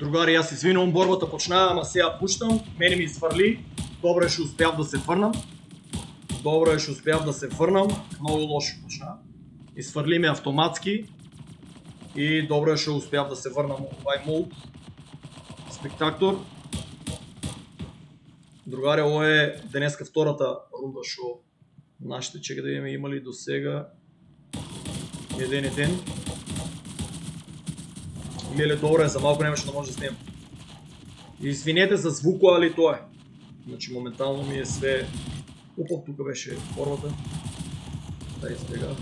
Другари, аз извинувам, борбата почна, ама сега пущам, мене ми свърли. Добре, ще успях да се върнам. Много лошо почна. Изхвърли ме автоматски. И добре, ще успях да се върнам от това мулт. Спектактор. Другари, ovo е днеска втората рунда шо нашите, чека да видим имали до сега един ден. Леле, добре, за малко нямаше да може да снимам. Извинете за звука, али то е. Значи моментално ми е све... Опа, тук беше формата. Дай сега.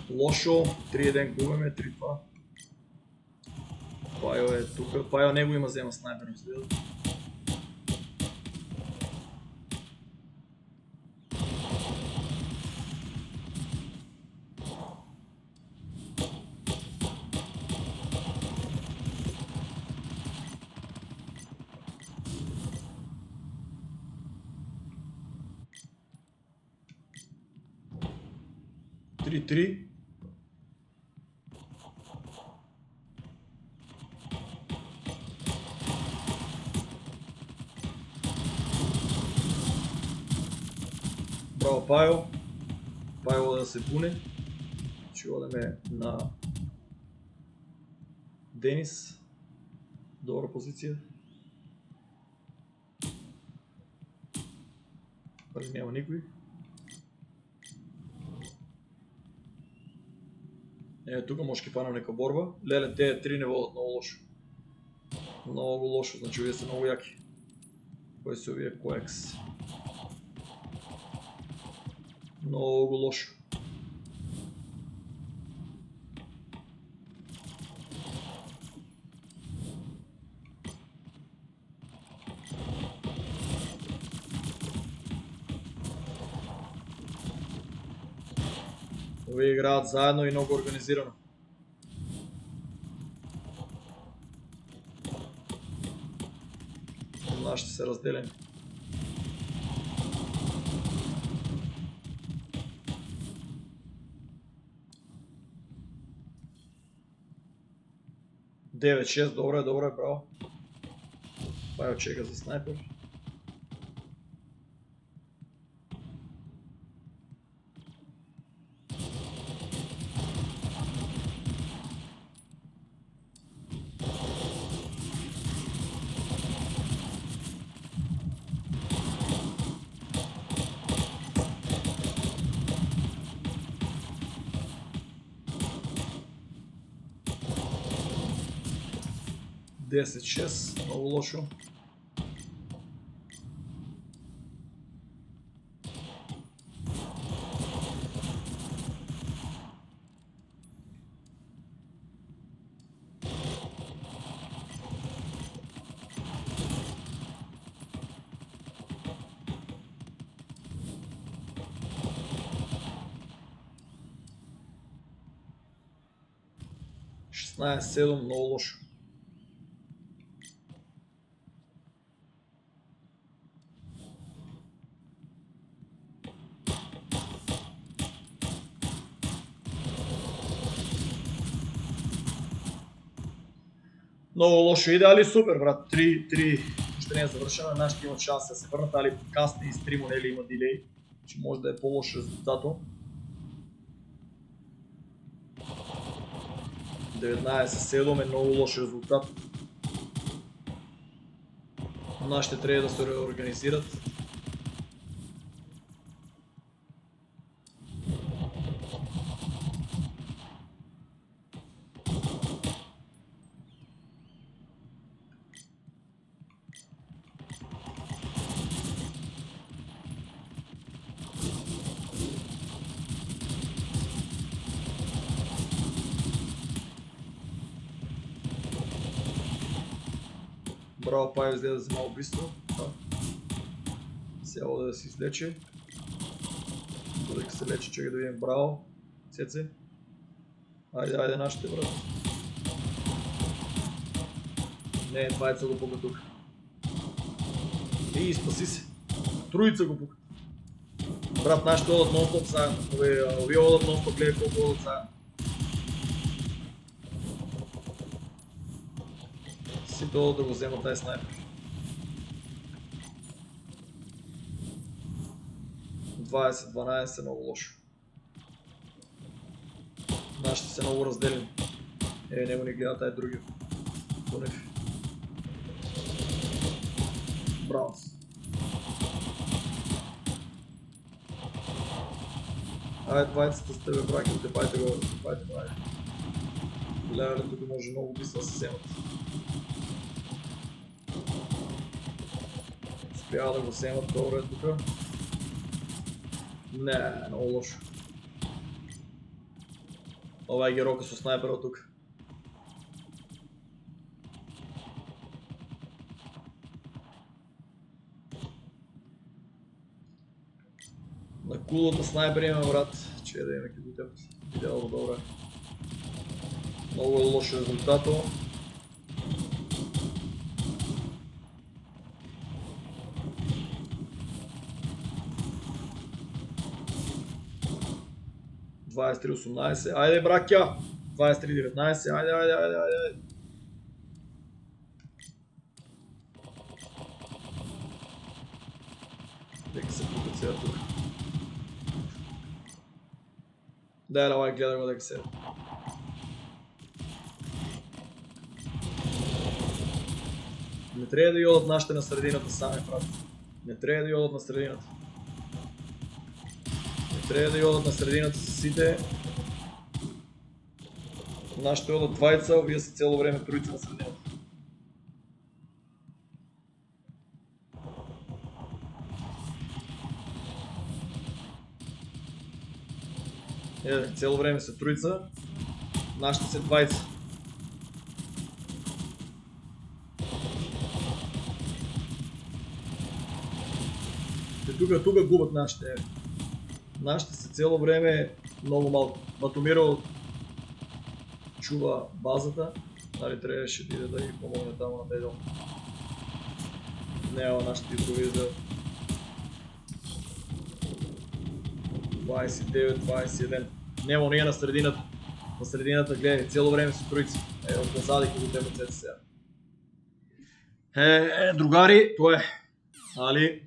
Лошо, 3-1 губиме, 3-2. Пайо е тук, Пайо него има взема снайпер, изгледа. Три. Браво, Пайо. Пайо да се пуне. Ще одеме на Денис. Добра позиция. Пари няма никой. Тук може да панам нека борба. Леле, те три не водят много лошо. Много лошо, значи вие сте много яки. Кой се овие коекс? Много лошо. Овие играят заедно и много организирано. Нашите са разделени. Девет, 6, добре, браво. Пайо чека за снайпер. Десет, 6, много лошо. Шестнадесет, 7, много лошо. Много лошо иде, али супер, брат. 3. Още не е завършена. Нашите имат шанс да се върнат, али подкаста и стрима нели има дилей. Че може да е по-лош резултата. 19-7 е много лош резултат. Нашите трябва да се реорганизират. Браво, Пайо излезе за малко бистро. Сега да се излече. Додека се лече, чакай да видим. Браво. Цеце. Айде нашите, брат. Не, двайца го пука тук. И спаси се. Троица го пука. Брат, нашите одат нон-стоп заедно. Вие одат нон-стоп, гледай колко одат заедно. Си долу да го вземат тази снайпер. 20-12 е много лошо. Нашите са много разделени. Него ни гледа тази другия. Донев. Браунс. Айде двайцата с тебе, браки, отепайте го, отепайте го, айде. Гледа ли тук може много убийства да се вземат. Успява да го вземат, добре тук. Не, много лошо. Това е герока с снайпера тук. На кулата снайпер има, брат, че да има кидотеп. Идеално добре. Много е лошо резултато. $23.18, айде бракя! 23.19, айде. Нека се потъцея тук. Давай, гледай го дека се. Не трябва да йодат нашите на средината сами, брат. Не трябва да йодат на средината. Не трябва да йодат на средината с сите. Нашите йодат двайца, вие са цяло време троица на средината. Цяло време са троица. Нашите са двайца. Тук губят нашите. Нашите са цяло време много малко. Батомиро чува базата. Нали трябваше да иде да ги помогне там на Дедо. Няма нашите изговижда. 29-21. Нема ние на средината. На средината гледай, цяло време са троици. Отназади като те мъцете сега. Другари, това е. Али.